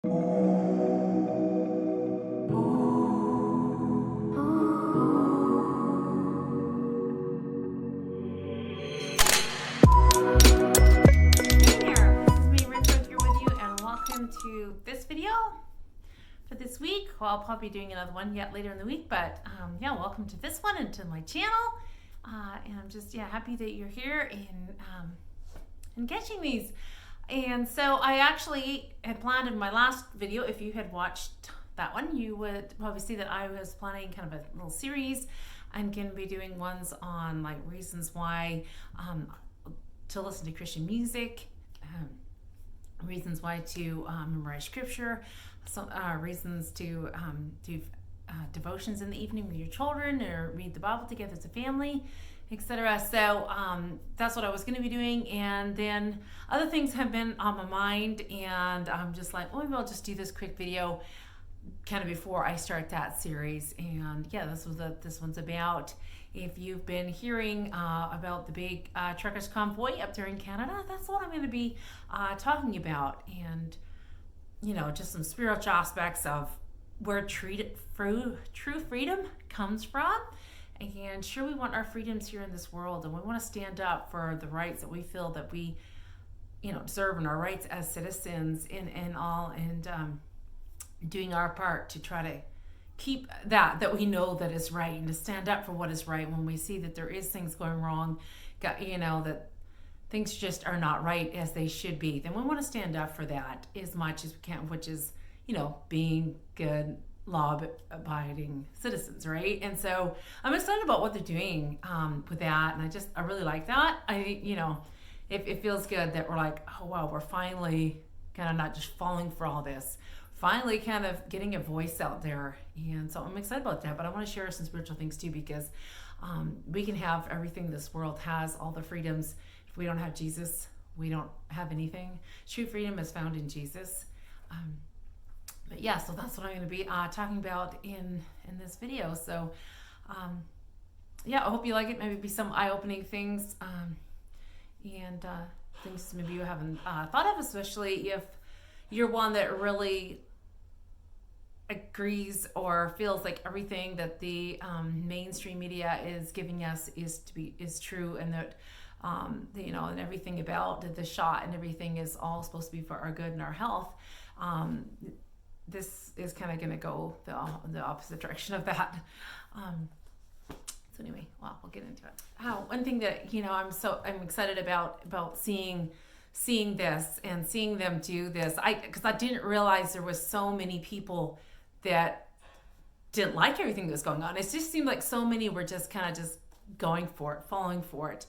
Mae Renfroe here with you, and welcome to this video for this week. Well, I'll probably be doing another one yet later in the week, but welcome to this one and to my channel. And I'm just happy that you're here and catching these. And so I actually had planned in my last video, if you had watched that one, you would probably see that I was planning kind of a little series. I'm going to be doing ones on like reasons why to listen to Christian music, reasons why to memorize scripture, reasons to do devotions in the evening with your children, or read the Bible together as a family, etc. So that's what I was going to be doing, and then other things have been on my mind, and I'm just like, well, maybe I'll just do this quick video kind of before I start that series. And this one's about, if you've been hearing about the big truckers convoy up there in Canada, that's what I'm going to be talking about, and just some spiritual aspects of where true freedom comes from. And sure, we want our freedoms here in this world, and we want to stand up for the rights that we feel that we deserve, and our rights as citizens in all, and doing our part to try to keep that we know that is right, and to stand up for what is right when we see that there is things going wrong, that things just are not right as they should be. Then we want to stand up for that as much as we can, which is being good, law-abiding citizens, right? And so I'm excited about what they're doing with that, and I really like that. It feels good that we're like, oh wow, we're finally kind of not just falling for all this, finally kind of getting a voice out there. And so I'm excited about that. But I want to share some spiritual things too, because we can have everything this world has, all the freedoms. If we don't have Jesus, we don't have anything. True freedom is found in Jesus. So that's what I'm going to be talking about in this video. So I hope you like it. Maybe be some eye-opening things, and things maybe you haven't thought of, especially if you're one that really agrees or feels like everything that the mainstream media is giving us is true, and that and everything about the shot and everything is all supposed to be for our good and our health. This is kind of going to go the opposite direction of that. So anyway, we'll get into it. One thing that I'm excited about seeing this and seeing them do this, because I didn't realize there was so many people that didn't like everything that was going on. It just seemed like so many were just kind of just going for it, falling for it.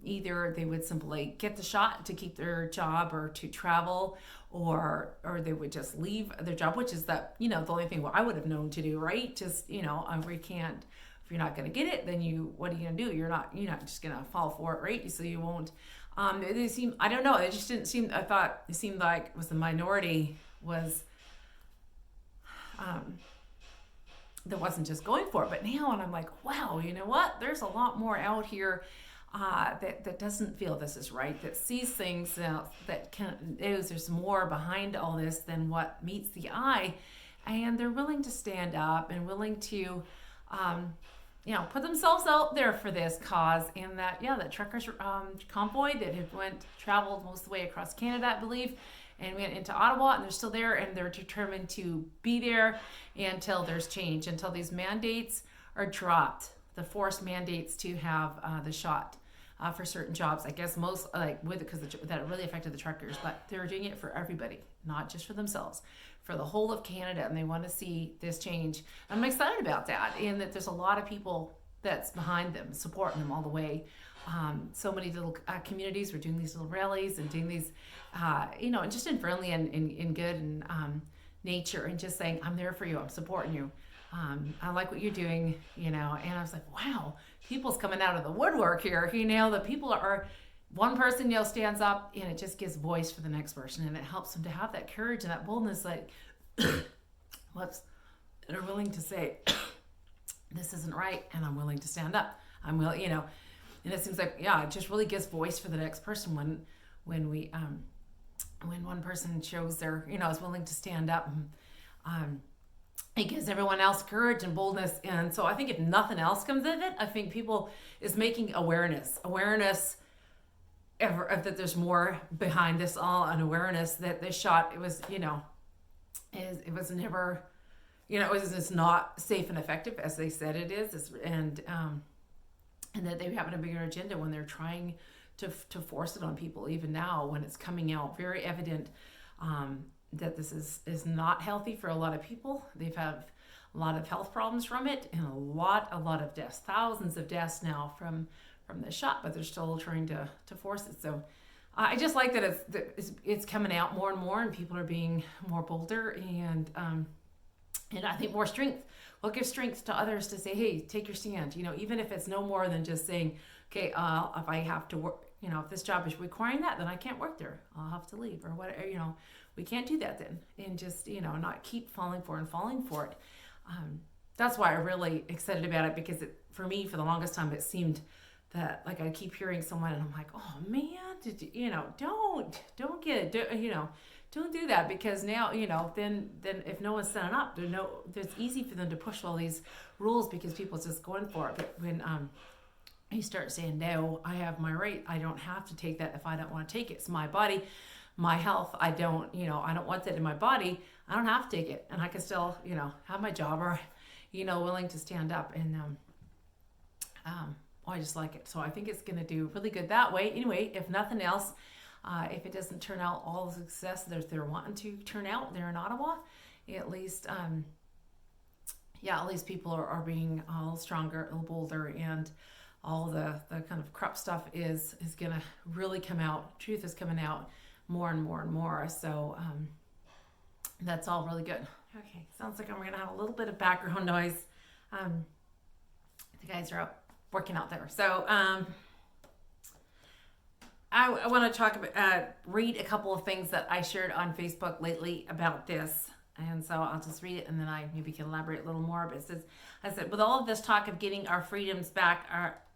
Either they would simply get the shot to keep their job or to travel, or they would just leave their job, which is the only thing what I would have known to do, right? Just we can't. If you're not going to get it, then what are you going to do? You're not just going to fall for it, right? So you won't. They seem, I don't know. It just didn't seem. I thought it seemed like it was the minority that wasn't just going for it. But now, and I'm like, wow, you know what? There's a lot more out here that doesn't feel this is right, that sees things there's more behind all this than what meets the eye, and they're willing to stand up and willing to put themselves out there for this cause. And that truckers convoy that had traveled most of the way across Canada, I believe, and went into Ottawa, and they're still there, and they're determined to be there until there's change, until these mandates are dropped, the forced mandates to have the shot for certain jobs. I guess most because that really affected the truckers, but they're doing it for everybody, not just for themselves, for the whole of Canada, and they want to see this change. I'm excited about that, and that there's a lot of people that's behind them, supporting them all the way. So many little communities were doing these little rallies and doing these, and just in friendly and in good and nature, and just saying, I'm there for you, I'm supporting you. I like what you're doing, and I was like, wow, people's coming out of the woodwork here. The people are, one person, stands up, and it just gives voice for the next person, and it helps them to have that courage and that boldness, like, whoops, and are willing to say, this isn't right, and I'm willing to stand up. I'm willing, and it seems like, it just really gives voice for the next person when we when one person shows their, is willing to stand up, and it gives everyone else courage and boldness. And so I think if nothing else comes of it, I think people is making awareness that there's more behind this all, and awareness that this shot, it was, it was never, it was just not safe and effective as they said it is, and that they have a bigger agenda when they're trying to force it on people, even now when it's coming out very evident that this is not healthy for a lot of people. They've had a lot of health problems from it, and a lot of deaths, thousands of deaths now from the shot, but they're still trying to force it. So I just like that it's coming out more and more, and people are being more bolder, and I think more strength. Well, give strength to others to say, hey, take your stand. Even if it's no more than just saying, okay, if I have to work, if this job is requiring that, then I can't work there. I'll have to leave, or whatever. We can't do that then, and just not keep falling for it. That's why I'm really excited about it, because for me, for the longest time, it seemed that, like, I keep hearing someone, and I'm like, oh man, did you, don't get it, don't do that, because now, then if no one's standing up, it's easy for them to push all these rules because people's just going for it. But when you start saying, no, I have my right, I don't have to take that if I don't want to take it. It's my body, my health. I don't want that in my body. I don't have to take it, and I can still, have my job, or, willing to stand up. And I just like it. So I think it's going to do really good that way. Anyway, if nothing else, if it doesn't turn out all the success that they're wanting to turn out there in Ottawa, at least, at least people are being a little stronger, a little bolder, and all the kind of corrupt stuff is going to really come out. Truth is coming out more and more and more. So that's all really good. Okay, sounds like I'm going to have a little bit of background noise. The guys are out working out there. So I want to talk about, read a couple of things that I shared on Facebook lately about this. And so I'll just read it, and then I maybe can elaborate a little more. But it says, I said, with all of this talk of getting our freedoms back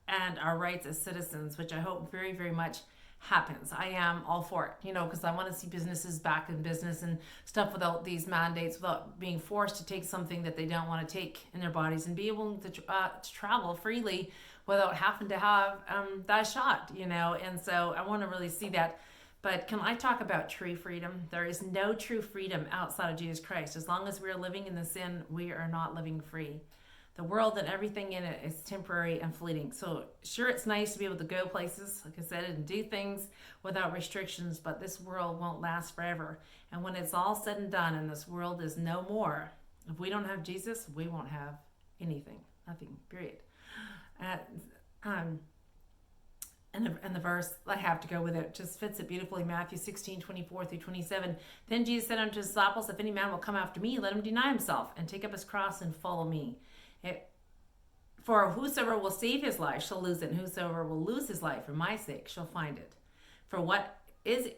and our rights as citizens, which I hope very, very much happens. I am all for it, because I want to see businesses back in business and stuff without these mandates, without being forced to take something that they don't want to take in their bodies, and be able to travel freely without having to have that shot, and so I want to really see that. But can I talk about true freedom? There is no true freedom outside of Jesus Christ. As long as we're living in the sin, we are not living free. The world and everything in it is temporary and fleeting. So sure, it's nice to be able to go places, like I said, and do things without restrictions, but this world won't last forever. And when it's all said and done and this world is no more, if we don't have Jesus, we won't have anything, nothing, period. And the verse, I have to go with it, just fits it beautifully. Matthew 16:24-27. Then Jesus said unto his disciples, if any man will come after me, let him deny himself and take up his cross and follow me. For whosoever will save his life shall lose it, and whosoever will lose his life for my sake shall find it. For what is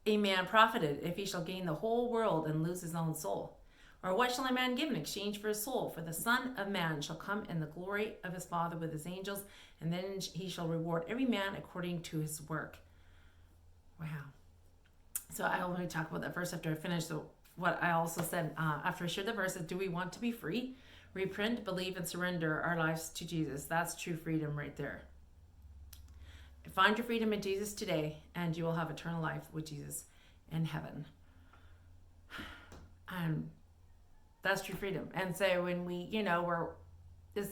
a man profited if he shall gain the whole world and lose his own soul? Or what shall a man give in exchange for his soul? For the Son of Man shall come in the glory of his Father with his angels, and then he shall reward every man according to his work. Wow. So I only talk about that verse after I finish. So what I also said after I shared the verse is, do we want to be free? Repent, believe, and surrender our lives to Jesus. That's true freedom right there. Find your freedom in Jesus today, and you will have eternal life with Jesus in heaven. That's true freedom. And so when we, is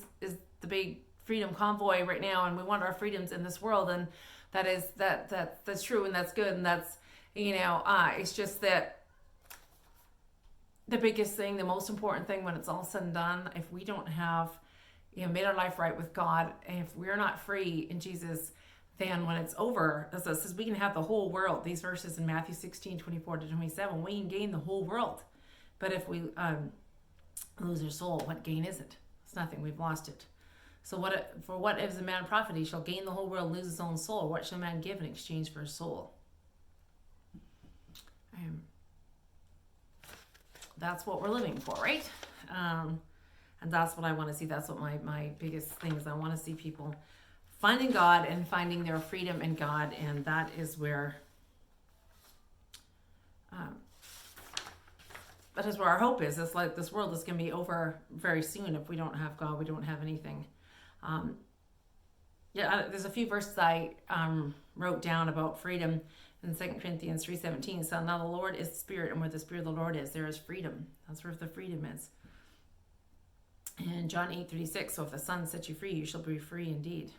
the big freedom convoy right now, and we want our freedoms in this world, and that's true, and that's good, and that's, it's just that the biggest thing, the most important thing when it's all said and done, if we don't have, made our life right with God, and if we're not free in Jesus, then when it's over, as it says, we can have the whole world. These verses in Matthew 16:24-27, we can gain the whole world. But if we lose our soul, what gain is it? It's nothing. We've lost it. So what is a man profit? He shall gain the whole world and lose his own soul. What shall a man give in exchange for his soul? That's what we're living for, right? And that's what I want to see. That's what my biggest thing is. I want to see people finding God and finding their freedom in God, and that is where that is where our hope is. It's like this world is going to be over very soon. If we don't have God, we don't have anything. There's a few verses I wrote down about freedom in 2 Corinthians 3:17. So now the Lord is Spirit, and where the Spirit of the Lord is, there is freedom. That's where the freedom is. And John 8:36. So if the Son sets you free, you shall be free indeed.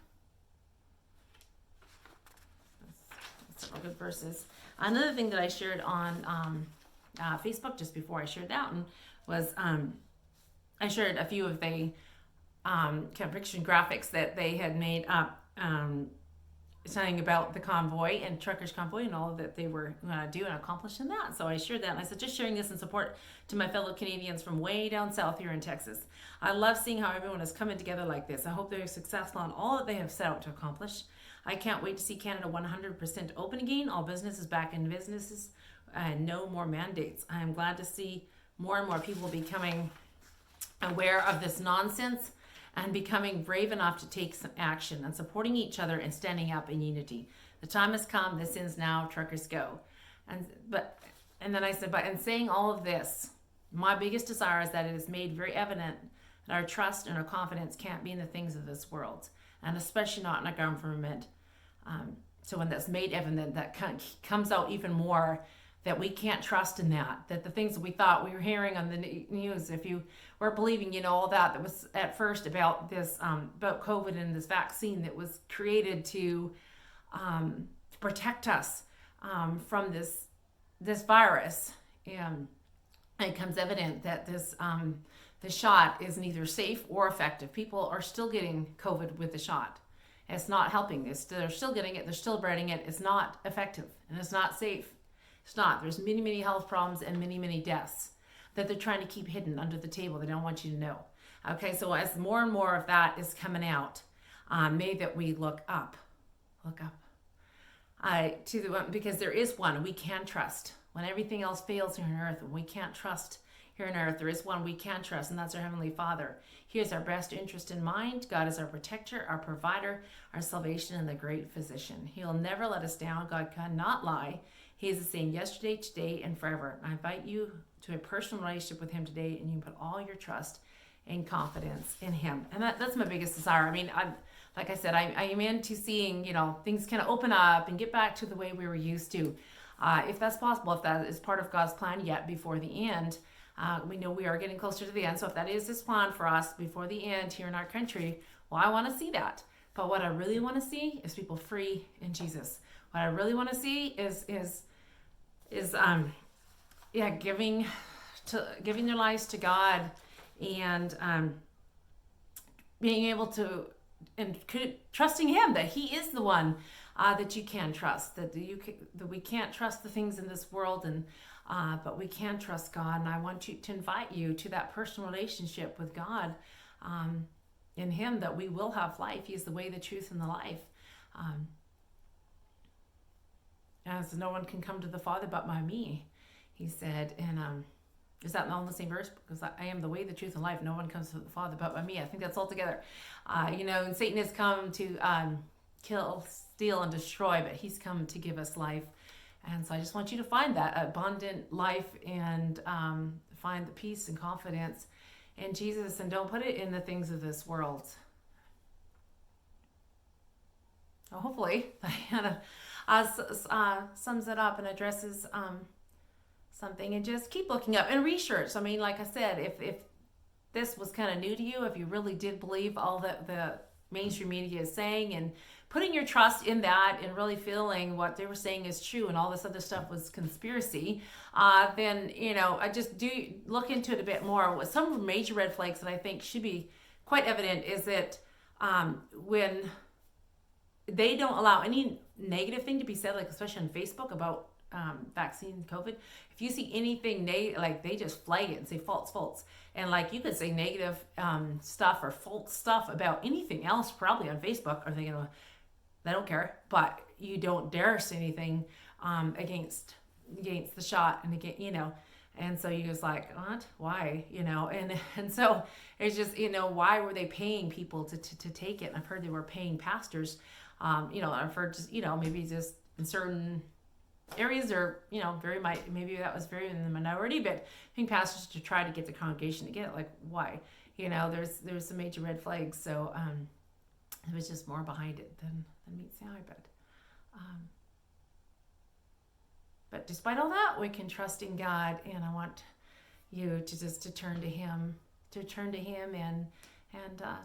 That's several good verses. Another thing that I shared on Facebook just before I shared that one was I shared a few of the kind of picture and graphics that they had made up, saying about the convoy and truckers convoy and all that they were going to do and accomplish in that. So I shared that, and I said, just sharing this in support to my fellow Canadians from way down south here in Texas. I love seeing how everyone is coming together like this. I hope they're successful on all that they have set out to accomplish. I can't wait to see Canada 100% open again, all businesses back in businesses, and no more mandates. I am glad to see more and more people becoming aware of this nonsense and becoming brave enough to take some action and supporting each other and standing up in unity. The time has come. This ends now. Truckers go. And then I said, but in saying all of this, my biggest desire is that it is made very evident that our trust and our confidence can't be in the things of this world, and especially not in a government. So when that's made evident, that comes out even more, that we can't trust in that the things that we thought we were hearing on the news, if you were believing, all that was at first about this, about COVID and this vaccine that was created to protect us from this virus. And it becomes evident that the shot is neither safe or effective. People are still getting COVID with the shot. It's not helping. They're still getting it. They're still spreading it. It's not effective and it's not safe. It's not. There's many, many health problems and many, many deaths that they're trying to keep hidden under the table. They don't want you to know. Okay, so as more and more of that is coming out, may that we look up. Look up. Because there is one we can trust. When everything else fails here on earth, and we can't trust here on earth, there is one we can trust, and that's our Heavenly Father. He has our best interest in mind. God is our protector, our provider, our salvation, and the great physician. He'll never let us down. God cannot lie. He is the same yesterday, today, and forever. I invite you to a personal relationship with Him today, and you can put all your trust and confidence in Him. And that's my biggest desire. I mean, like I said, I am into seeing, things kind of open up and get back to the way we were used to. If that's possible, if that is part of God's plan yet before the end, we know we are getting closer to the end. So if that is His plan for us before the end here in our country, well, I want to see that. But what I really want to see is people free in Jesus. What I really want to see is giving their lives to God, and being able to, and trusting Him, that He is the one that you can trust, that we can't trust the things in this world, and but we can trust God. And I want to invite you to that personal relationship with God, in Him, that we will have life. He is the way, the truth, and the life. As no one can come to the Father but by me, He said. And is that not in the same verse? Because I am the way, the truth, and life. No one comes to the Father but by me. I think that's all together. And Satan has come to kill, steal, and destroy, but he's come to give us life. And so I just want you to find that abundant life, and find the peace and confidence in Jesus, and don't put it in the things of this world. So hopefully that sums it up and addresses something. And just keep looking up and research. I mean, like I said, if this was kind of new to you, if you really did believe all that the mainstream media is saying, and putting your trust in that, and really feeling what they were saying is true and all this other stuff was conspiracy, then, I just do look into it a bit more. Some major red flags that I think should be quite evident is that when they don't allow any negative thing to be said, like especially on Facebook about vaccine, COVID, if you see anything they just flag it and say false. And you could say negative stuff or false stuff about anything else probably on Facebook, or they don't care, but you don't dare say anything against the shot, and again, and so you just what, why, and so it's just, why were they paying people to take it? And I've heard they were paying pastors, I've heard just, maybe just in certain areas are, maybe that was very in the minority, but having pastors to try to get the congregation to get it, like, why? There's some major red flags, so it was just more behind it than meets the eye, but despite all that, we can trust in God, and I want you to turn to Him, and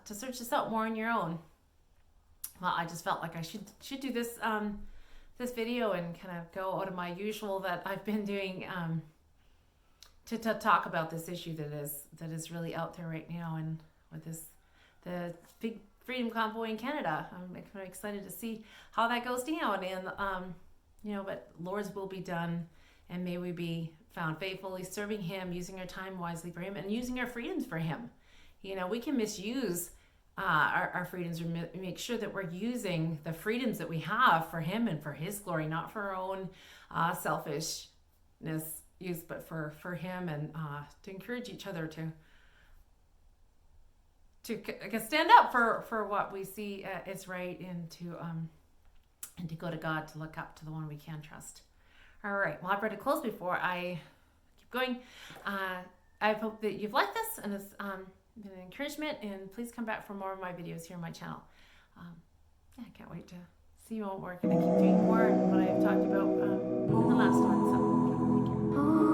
to search this out more on your own. Well, I just felt like I should do this this video and kind of go out of my usual that I've been doing to talk about this issue that is really out there right now, and with the big Freedom Convoy in Canada. I'm kind of excited to see how that goes down, and but Lord's will be done, and may we be found faithfully serving Him, using our time wisely for Him, and using our freedoms for Him. We can misuse our freedoms, or make sure that we're using the freedoms that we have for Him and for His glory, not for our own selfishness use, but for Him, and to encourage each other to stand up for what we see is right, and to go to God, to look up to the one we can trust. All right, well, I've read it close before I keep going. I hope that you've liked this, and it's been an encouragement, and please come back for more of my videos here on my channel. I can't wait to see what we're going to keep doing more, and what I've talked about in the last one. So thank you.